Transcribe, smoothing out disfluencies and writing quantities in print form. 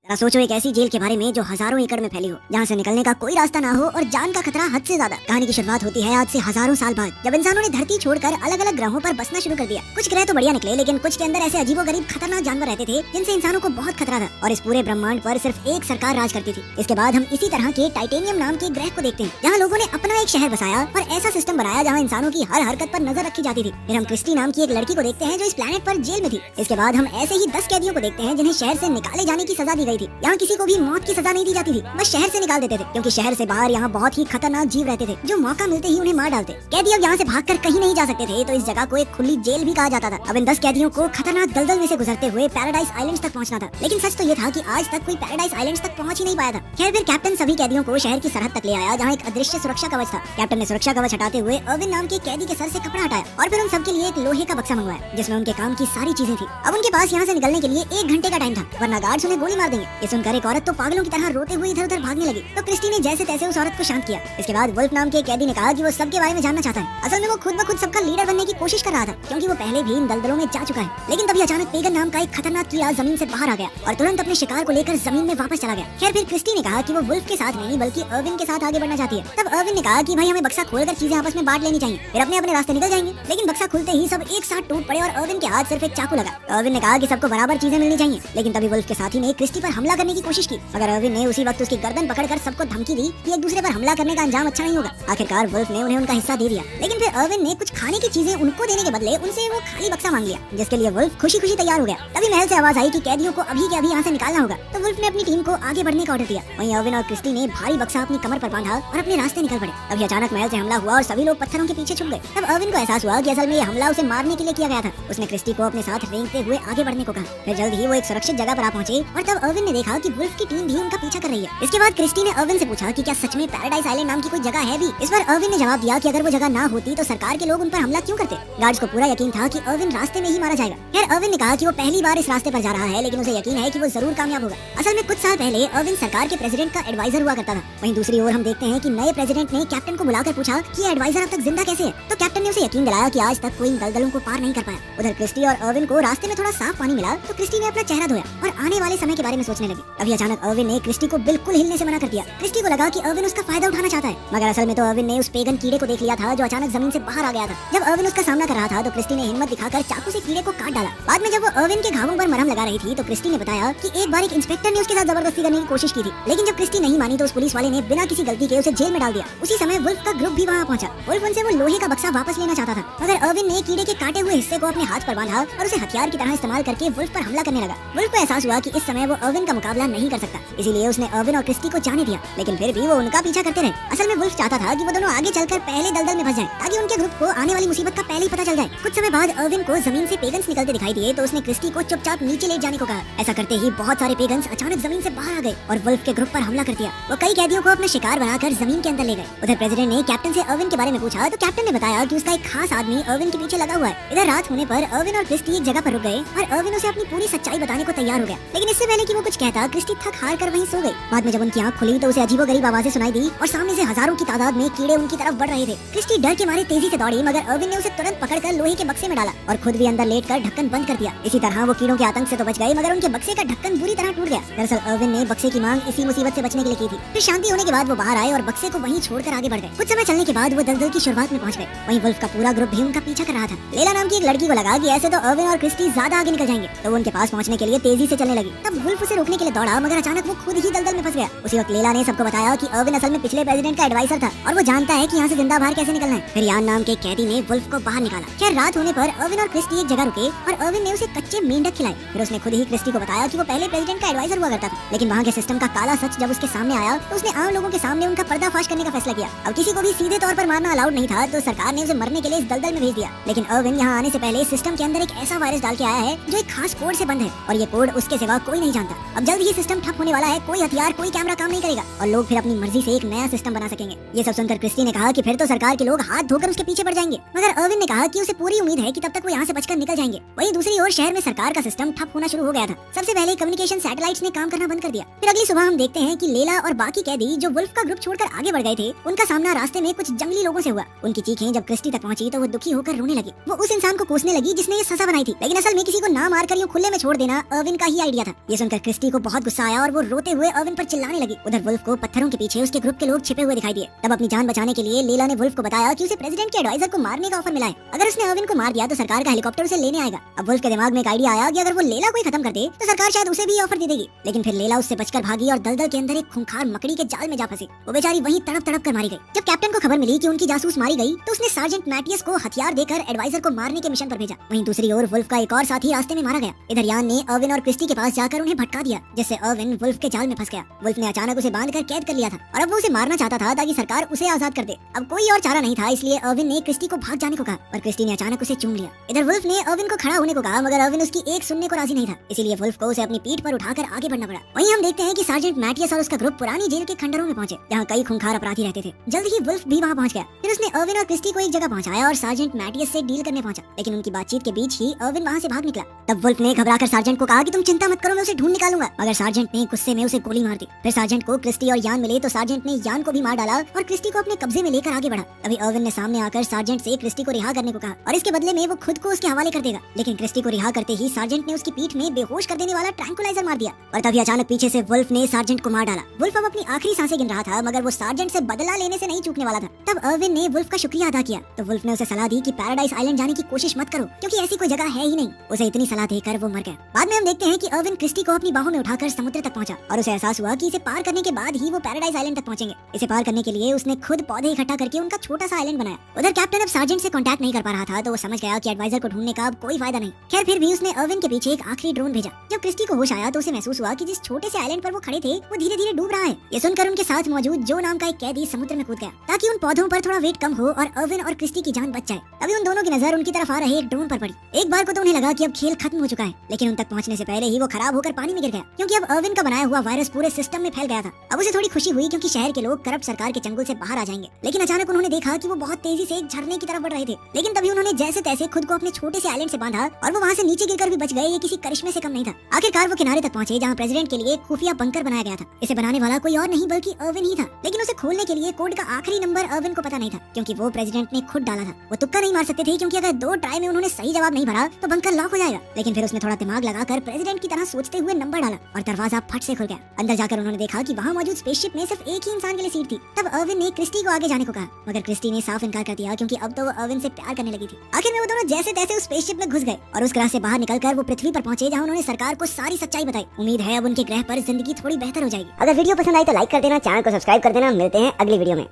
जरा सोचो एक ऐसी जेल के बारे में जो हजारों एकड़ में फैली हो, जहाँ से निकलने का कोई रास्ता ना हो और जान का खतरा हद से ज्यादा। कहानी की शुरुआत होती है आज से हजारों साल बाद, जब इंसानों ने धरती छोड़कर अलग अलग ग्रहों पर बसना शुरू कर दिया। कुछ ग्रह तो बढ़िया निकले, लेकिन कुछ के अंदर ऐसे अजीबोगरीब खतरनाक जानवर रहते थे जिनसे इंसानों को बहुत खतरा था, और इस पूरे ब्रह्मांड पर सिर्फ एक सरकार राज करती थी। इसके बाद हम इसी तरह के टाइटेनियम नाम के ग्रह को देखते हैं, जहाँ लोगों ने अपना एक शहर बसाया और ऐसा सिस्टम बनाया जहाँ इंसानों की हर हरकत पर नजर रखी जाती थी। फिर हम क्रिस्टी नाम की एक लड़की को देखते हैं जो इस प्लेनेट पर जेल में थी। इसके बाद हम ऐसे ही 10 कैदियों को देखते हैं जिन्हें शहर से निकाले जाने की सजा दी गई थी। यहाँ किसी को भी मौत की सजा नहीं दी जाती थी, बस शहर से निकाल देते थे, क्योंकि शहर से बाहर यहाँ बहुत ही खतरनाक जीव रहते थे जो मौका मिलते ही उन्हें मार डालते। कैदी अब यहाँ से भागकर कहीं नहीं जा सकते थे, तो इस जगह को एक खुली जेल भी कहा जाता था। अब इन 10 कैदियों को खतरनाक दलदल में से गुजरते हुए पैराडाइज आइलैंड्स तक पहुंचना था, लेकिन सच तो ये था कि आज तक कोई पैराडाइज आइलैंड्स तक पहुंच ही नहीं पाया था। खैर फिर कैप्टन सभी कैदियों को शहर की सरहद तक ले आया, जहाँ एक अदृश्य सुरक्षा कवच था। कैप्टन ने सुरक्षा कवच हटाते हुए अर्विन नाम के कैदी के सर से कपड़ा हटाया और फिर उन सबके लिए एक लोहे का बक्सा मंगवाया, जिसमें उनके काम की सारी चीजें थी। अब उनके पास यहाँ से निकलने के लिए 1 घंटे का टाइम था, वरना गार्ड्स उन्हें गोली मार देंगे। ये सुनकर एक औरत तो पागलों की तरह रोते हुए इधर उधर भागने लगी, तो क्रिस्टी ने जैसे तैसे उस औरत को शांत किया। इसके बाद वुल्फ नाम के कैदी ने कहा कि वो सबके बारे में जानना चाहता है। असल में वो खुद ब खुद सबका लीडर बनने की कोशिश कर रहा था, क्योंकि वो पहले भी इन दलदलों में जा चुका है। लेकिन तभी अचानक पेगन नाम का एक खतरनाक कीड़ा जमीन से बाहर आ गया और तुरंत अपने शिकार को लेकर जमीन में वापस चला गया। खैर फिर क्रिस्टी ने कहा कि वो वुल्फ के साथ नहीं बल्कि अर्विन के साथ आगे बढ़ना चाहती है। तब अर्विन ने कहा कि भाई हमें बक्सा खोलकर चीजें आपस में बांट लेनी चाहिए, फिर अपने अपने रास्ते निकल जाएंगे। लेकिन बक्सा खुलते ही सब एक साथ टूट पड़े और अर्विन के हाथ सिर्फ एक चाकू लगा। अर्विन ने कहा कि सबको बराबर चीजें मिलनी चाहिए, लेकिन तभी वुल्फ के साथी ने क्रिस्टी पर हमला करने की कोशिश की, मगर अर्विन ने उसी वक्त उसकी गर्दन पकड़कर सबको धमकी दी कि एक दूसरे पर हमला करने का अंजाम अच्छा नहीं होगा। आखिरकार वुल्फ ने उन्हें उनका हिस्सा दे दिया, लेकिन फिर अर्विन ने कुछ खाने की चीजें उनको देने के बदले उनसे वो खाली बक्सा मांग लिया, जिसके लिए वुल्फ खुशी खुशी तैयार हो गया। तभी महल से आवाज आई कि कैदियों को अभी के अभी यहाँ से निकालना होगा, तो वुल्फ ने अपनी टीम को आगे बढ़ने का ऑर्डर दिया। वहीं अर्विन और क्रिस्टी ने भारी बक्सा अपनी कमर पर बांधा और अपने रास्ते निकल पड़े। तभी अचानक महल से हमला हुआ और सभी लोग पत्थरों के पीछे छुप गए। तब अर्विन को एहसास हुआ कि असल में ये हमला उसे मारने के लिए किया गया था। उसने क्रिस्टी को अपने साथ रेंगते हुए आगे बढ़ने को कहा। फिर जल्द ही वो एक सुरक्षित जगह पर आ पहुंचे और तब अर्विन ने देखा कि वुल्फ की टीम भी उनका पीछा कर रही है। इसके बाद क्रिस्टी ने अर्विन से पूछा कि क्या सच में पैराडाइज आइलैंड नाम की कोई जगह है भी। इस पर अर्विन ने जवाब दिया कि अगर वो जगह ना होती तो सरकार के लोग उन पर हमला क्यों करते। गार्ड्स को पूरा यकीन था कि अर्विन रास्ते में ही मारा जाएगा। खैर अर्विन ने कहा कि वो पहली बार इस रास्ते पर जा रहा है, लेकिन उसे यकीन है कि वो जरूर कामयाब होगा। असल में कुछ साल पहले अर्विन सरकार के प्रेसिडेंट का एडवाइजर हुआ करता था। वहीं दूसरी ओर हम देखते हैं कि नए प्रेसिडेंट ने कैप्टन को बुलाकर पूछा कि एडवाइजर अब तक जिंदा कैसे है, तो कैप्टन ने उसे यकीन दिलाया कि आज तक कोई इन दलदलों को पार नहीं कर पाया। उधर क्रिस्टी और अर्विन को रास्ते में थोड़ा साफ पानी मिला, तो क्रिस्टी ने अपना चेहरा धोया और आने वाले समय के बारे में सोचने लगी। अभी अचानक अर्विन ने क्रिस्टी को बिल्कुल हिलने से मना कर दिया। क्रिस्टी को लगा कि अर्विन उसका फायदा उठाना चाहता है, मगर असल में तो अर्विन ने उस पेगन कीड़े को देख लिया था जो अचानक जमीन से बाहर आ गया था। जब अर्विन उसका सामना कर रहा था तो क्रिस्टी ने हिम्मत दिखाकर चाकू से कीड़े को काट डाला। बाद में जब वो अर्विन के घावों पर मरहम लगा रही थी तो क्रिस्टी ने बताया कि एक बार एक इंस्पेक्टर ने उसके साथ जबरदस्ती करने की कोशिश की थी, लेकिन जब क्रिस्टी नहीं मानी तो उस पुलिस वाले ने बिना किसी गलती के उसे जेल में डाल दिया। उसी समय वुल्फ का ग्रुप भी वहाँ पहुंचा। वुल्फ उनसे वो लोहे का बक्सा वापस लेना चाहता था, मगर अर्विन ने कीड़े के काटे हुए हिस्से को अपने हाथ पर बांधा और उसे हथियार की तरह इस्तेमाल करके वुल्फ पर हमला करने लगा। वुल्फ को एहसास हुआ कि इस समय वो अर्विन का मुकाबला नहीं कर सकता, इसीलिए उसने अर्विन और क्रिस्टी को जाने दिया, लेकिन फिर भी वो उनका पीछा करते रहे। असल में वुल्फ चाहता था कि वो दोनों आगे चलकर पहले दलदल में फंस जाएं, ताकि उनके ग्रुप को आने वाली मुसीबत का पहले ही पता चल जाए। कुछ समय बाद अर्विन को जमीन से पेगन्स निकलते दिखाई दिए, तो उसने क्रिस्टी को चुपचाप नीचे लेट जाने को कहा। ऐसा करते ही बहुत सारे पेगन्स अचानक जमीन से बाहर आ गए और वुल्फ के ग्रुप पर हमला कर दिया। वो कई कैदियों को अपना शिकार बनाकर जमीन के अंदर ले गए। उधर प्रेसिडेंट ने कैप्टन से अर्विन के बारे में पूछा, तो कैप्टन ने बताया कि उसका एक खास आदमी अर्विन के पीछे लगा हुआ है। इधर रात होने पर अर्विन और क्रिस्टी एक जगह पर रुक गए और अर्विन उसे अपनी पूरी सच्चाई बताने को तैयार हो गया, लेकिन इससे पहले कि वो कुछ कहता क्रिस्टी थक हार कर वहीं सो गई। बाद में जब उनकी आंख खुली तो उसे अजीबोगरीब आवाजें सुनाई दी और सामने से हजारों की तादाद में कीड़े उनकी तरफ बढ़ रहे थे। क्रिस्टी डर के मारे तेजी से दौड़ी, मगर अर्विन ने उसे तुरंत पकड़कर लोहे के बक्से में डाला और खुद भी अंदर लेटकर ढक्कन बंद कर दिया। इसी तरह वो कीड़ों के आतंक से तो बच गए, मगर उनके बक्से का ढक्कन बुरी तरह टूट गया। दरअसल अर्विन ने बक्से की मांग इसी मुसीबत से बचने के लिए की थी। फिर शांति होने के बाद वो बाहर आए और बक्से को वहीं छोड़कर आगे बढ़ गए। कुछ समय चलने के बाद वो दलदल की शुरुआत में पहुंच गए। वहीं वुल्फ का पूरा ग्रुप भी उनका पीछा कर रहा था। लेला नाम की एक लड़की को लगा कि ऐसे तो अर्विन और क्रिस्टी ज्यादा आगे निकल जाएंगे, तो वो उनके पास पहुंचने के लिए तेजी से चलने लगी। तब वुल्फ उसे रोकने के लिए दौड़ा, मगर अचानक वो खुद ही दलदल में फंस गया। उसी वक्त लेला ने सबको बताया कि अर्विन असल में पिछले प्रेसिडेंट का एडवाइजर था और वो जानता है कि यहाँ से जिंदा बाहर कैसे निकलना है। फिर यान नाम के कैदी ने वुल्फ को बाहर निकाला। खैर रात होने पर अर्विन और क्रिस्टी एक जगह रुके और अर्विन ने उसे कच्चे मेंढक खिलाए। फिर उसने खुद ही क्रिस्टी को बताया कि वो पहले प्रेसिडेंट का एडवाइजर हुआ करता था, लेकिन वहाँ के सिस्टम का काला सच जब उसके सामने आया तो उसने आम लोगों के सामने उनका पर्दाफाश करने का फैसला किया। अब किसी को भी सीधे तौर पर मारना अलाउड नहीं था, तो सरकार ने उसे मरने के लिए इस दलदल में भेज दिया। लेकिन अर्विन यहाँ आने से पहले सिस्टम के अंदर एक ऐसा वायरस डाल के आया है जो एक खास कोड से बंद है, और ये कोड उसके सिवा कोई नहीं जानता। अब जल्द ही सिस्टम ठप होने वाला है, कोई हथियार कोई कैमरा काम नहीं करेगा और लोग फिर अपनी मर्जी से एक नया सिस्टम बना सकेंगे। ये सब सुनकर क्रिस्टी ने कहा कि फिर तो सरकार के लोग हाथ धोकर उसके पीछे पड़ जाएंगे, मगर अर्विन ने कहा कि उसे पूरी उम्मीद है कि तब तक वो यहाँ से बचकर निकल जाएंगे। वहीं दूसरी ओर शहर में सरकार का सिस्टम ठप होना शुरू हो गया था। सबसे पहले कम्युनिकेशन सैटेलाइट्स ने काम करना बंद कर दिया। फिर अगली सुबह हम देखते हैं कि लेला और बाकी कैदी जो वुल्फ का ग्रुप छोड़कर आगे बढ़ गए थे, उनका सामना रास्ते में कुछ जंगली लोगों से हुआ। उनकी चीखें जब क्रिस्टी तक पहुंची तो वो दुखी होकर रोने लगी। वो उस इंसान को कोसने लगी जिसने ये सजा बनाई थी, लेकिन असल में किसी को ना मारकर यूं खुले में छोड़ देना अर्विन का ही आइडिया था। ये सुनकर क्रिस्टी क्रिस्टी को बहुत गुस्सा आया और वो रोते हुए अर्विन पर चिल्लाने लगी। उधर वुल्फ को पत्थरों के पीछे उसके ग्रुप के लोग छिपे हुए दिखाई दिए। तब अपनी जान बचाने के लिए लेला ने वुल्फ को बताया कि उसे प्रेसिडेंट के एडवाइजर को मारने का ऑफर मिला है। अगर उसने अर्विन को मार दिया तो सरकार का हेलीकॉप्टर उसे लेने आएगा। अब वुल्फ के दिमाग में एक आइडिया आया कि अगर वो लेला को ही खत्म कर दे तो सरकार शायद उसे भी ऑफर दे देगी। लेकिन फिर लेला उससे बचकर भागी और दलदल के अंदर एक खूंखार मकड़ी के जाल में जा फंसी। वो बेचारी वहीं तड़प तड़प कर मारी गई। जब कैप्टन को खबर मिली कि उनकी जासूस मारी गई तो उसने सार्जेंट मैटियस को हथियार देकर एडवाइजर को मारने के मिशन पर भेजा। वहीं दूसरी ओर वुल्फ का एक और साथी रास्ते में मारा गया। इधर यान ने अर्विन और क्रिस्टी के पास जाकर उन्हें भटका दिया, जिससे अर्विन वुल्फ के जाल में फंस गया। वुल्फ ने अचानक उसे बांधकर कैद कर लिया था और अब वो उसे मारना चाहता था ताकि सरकार उसे आजाद कर दे। अब कोई और चारा नहीं था, इसलिए अर्विन ने क्रिस्टी को भाग जाने को कहा और क्रिस्टी ने अचानक उसे चूम लिया। इधर वुल्फ ने अर्विन को खड़ा होने को कहा, मगर अर्विन उसकी एक सुनने को राजी नहीं था, इसीलिए वुल्फ को उसे अपनी पीठ पर उठाकर आगे बढ़ना पड़ा। वहीं हम देखते हैं कि सार्जेंट मैटियस और उसका ग्रुप पुरानी जेल के खंडरों में पहुंचे, जहां कई खूंखार अपराधी रहते थे। जल्द ही वुल्फ भी वहां पहुंच गया। फिर उसने अर्विन और क्रिस्टी को एक जगह पहुंचाया और सार्जेंट मैटियस से डील करने पहुंचा। लेकिन उनकी बातचीत के बीच ही अर्विन वहां से भाग निकला। तब वुल्फ ने घबराकर सार्जेंट को कहा कि तुम चिंता मत करो, मैं उसे ढूंढ निकालूंगा। मगर सार्जेंट ने गुस्से में उसे गोली मार दी। फिर सार्जेंट को क्रिस्टी और यान मिले तो सार्जेंट ने यान को भी मार डाला और क्रिस्टी को अपने कब्जे में लेकर आगे बढ़ा। तभी अर्विन ने सामने आकर सार्जेंट से क्रिस्टी को रिहा करने को कहा और इसके बदले में वो खुद को उसके हवाले कर देगा। लेकिन क्रिस्टी को रिहा करते ही सार्जेंट ने उसकी पीठ में बेहोश कर देने वाला ट्रैंकुलाइजर मार दिया और तभी अचानक पीछे से वुल्फ ने सार्जेंट को मार डाला। वुल्फ अब अपनी आखिरी सांसें गिन रहा था, मगर वो सार्जेंट से बदला लेने से नहीं चूकने वाला था। तब अर्विन ने वुल्फ का शुक्रिया अदा किया तो वुल्फ ने उसे सलाह दी कि पैराडाइज आइलैंड जाने की कोशिश मत करो, क्योंकि ऐसी कोई जगह है ही नहीं। उसे इतनी सलाह देकर वो मर गया। बाद में हम देखते हैं कि अर्विन क्रिस्टी को अपनी बाहों में उठाकर समुद्र तक पहुंचा और उसे एहसास हुआ कि इसे पार करने के बाद ही वो पैराडाइज आइलैंड तक पहुंचेंगे। इसे पार करने के लिए उसने खुद पौधे इकट्ठा करके उनका छोटा सा आइलैंड बनाया। उधर कैप्टन अब सार्जेंट से कांटेक्ट नहीं कर पा रहा था, तो वो समझ गया कि एडवाइजर को ढूंढने का अब कोई फायदा नहीं। खैर फिर भी उसने अर्विन के पीछे एक आखिरी ड्रोन भेजा। जब क्रिस्टी को होश आया तो उसे महसूस हुआ कि जिस छोटे से आइलैंड पर वो खड़े थे वो धीरे धीरे डूब रहा है। ये सुनकर उनके साथ मौजूद जो नाम का एक कैदी समुद्र में कूद गया ताकि उन पौधों पर थोड़ा वेट कम हो और अर्विन और क्रिस्टी की जान बच जाए। अभी उन दोनों की नजर उनकी तरफ आ रहे एक ड्रोन पर पड़ी। एक बार को तो उन्हें लगा कि अब खेल खत्म हो चुका है, लेकिन उन तक पहुंचने से पहले ही वो खराब होकर पानी में गिर गया, क्योंकि अब अर्विन का बनाया हुआ वायरस पूरे सिस्टम में फैल गया था। अब उसे थोड़ी खुशी हुई क्योंकि शहर के लोग करप्ट सरकार के चंगुल से बाहर आ जाएंगे। लेकिन अचानक उन्होंने देखा कि वो बहुत तेजी से एक झरने की तरफ बढ़ रहे थे। लेकिन तभी उन्होंने जैसे तैसे खुद को अपने छोटे से आइलैंड से बांधा और वो वहाँ से नीचे गिरकर भी बच गए। ये किसी करिश्मे से कम नहीं था। आखिरकार वो किनारे तक पहुंचे जहाँ प्रेसिडेंट के लिए एक खुफिया बंकर बनाया गया था। इसे बनाने वाला कोई और नहीं बल्कि अर्विन ही था। लेकिन उसे खोलने के लिए कोड का आखिरी नंबर अर्विन को पता नहीं था, क्योंकि वो प्रेसिडेंट ने खुद डाला था। वो तुक्का नहीं मार सकते थे, क्योंकि अगर 2 ट्राई में उन्होंने सही जवाब नहीं भरा तो बंकर लॉक हो जाएगा। लेकिन फिर उसने थोड़ा दिमाग लगाकर प्रेसिडेंट की तरह सोचते हुए नंबर डाला और दरवाजा फट से खुल गया। अंदर जाकर उन्होंने देखा कि वहाँ मौजूद स्पेसशिप में सिर्फ एक ही इंसान के लिए सीट थी। तब अर्विन ने क्रिस्टी को आगे जाने को कहा, मगर क्रिस्टी ने साफ इनकार कर दिया, क्योंकि अब तो वो अर्विन से प्यार करने लगी थी। आखिर में वो दोनों जैसे तैसे उस स्पेसशिप में घुस गए और उस ग्रह से बाहर निकलकर वो पृथ्वी पर पहुंचे, जहाँ उन्होंने सरकार को सारी सच्चाई बताई। उम्मीद है अब उनके ग्रह पर जिंदगी थोड़ी बेहतर हो जाएगी। अगर वीडियो पसंद आई तो लाइक कर देना, चैनल को सब्सक्राइब कर देना। मिलते हैं अगली वीडियो में।